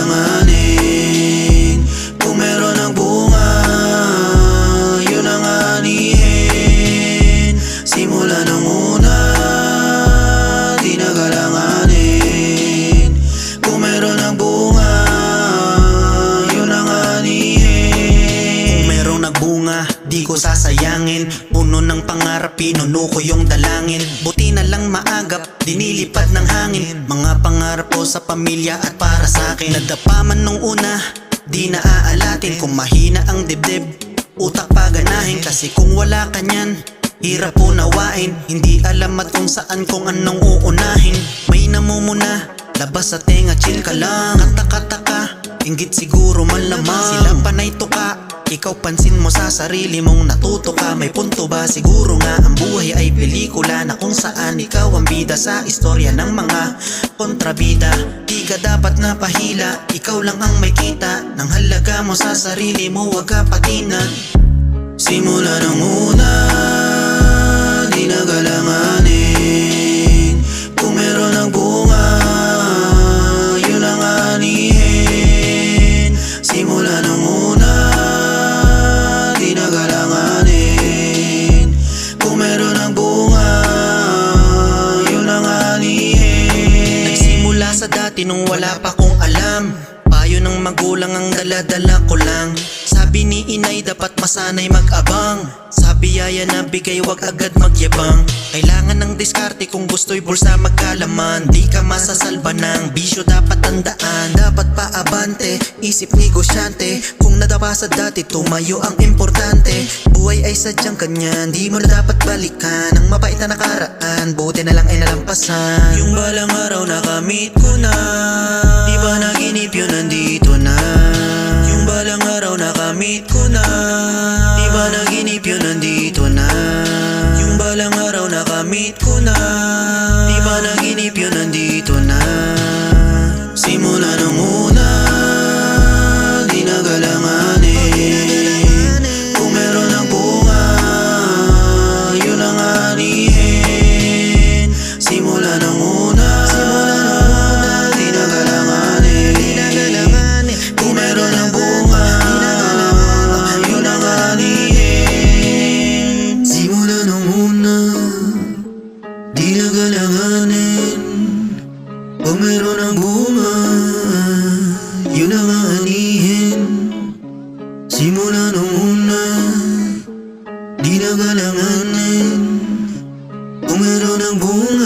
alanganin. Kung meron ng bunga, yun ang anihin. Simula nung una, di nagalanganin. Kung meron ng bunga, yun ang anihin. Kung meron nagbunga, di ko sasayangin. Puno ng pangarap, pinuno ko yung dalangin. Buti na lang maagap, dinilipad ng hangin. Mga pangarap ko sa pamilya at para sa akin. Nadapa man nung una, di na aalatin. Kung mahina ang dibdib, utak paganahin. Kasi kung wala ka nyan, hirap unawain. Hindi alam at kung saan, kung anong uunahin. May namumuna, labas sa tenga, chill ka lang. Kataka-taka, inggit siguro malamang. Sila panay tuka, ikaw pansin mo sa sarili mong natuto ka. May punto ba? Siguro nga ang buhay ay pelikula na kung saan ikaw ang bida sa istorya ng mga kontrabida. Di ka dapat napahila, ikaw lang ang may kita ng halaga mo sa sarili mo, wag ka patinan. Simula nung una, di nagalanganin. Kung meron ng bunga, yun ang anihin. Simula nung una, di nagalanganin. Kung meron ng bunga, yun ang anihin. Nagsimula sa dati nung wala pa kong alam. Payo ng magulang ang dala-dala ko lang. Sabi ni inay dapat masanay mag-abang. Sabi yaya na bigay wag agad magyabang. Kailangan ng diskarte kung gusto'y bulsa magkalaman. Di ka masasalba ng bisyo dapat tandaan. Dapat paabante, isip negosyante. Kung nadapa sa dati tumayo ang importante. Buhay ay sadyang ganyan, di mo na dapat balikan. Ang mapait na nakaraan, buti na lang ay nalampasan. Yung balang araw nakamit ko na, di ba naginip yun nandito na. Yung balang araw nakamit ko na, di ba naginip yun nandito na. Yung balang araw nakamit ko na, di ba naginip yun nandito na. Simula nung una, di nagalanganin. Kung meron ng bunga, yun ang anihin. Simula nung una, di nagalanganin. Kung meron ng bunga, yun ang anihin. Simula nung una, di nagalanganin. Kung meron ng bunga, yun ang anihin. Simula nung una, di nagalanganin. Kung meron ng bunga,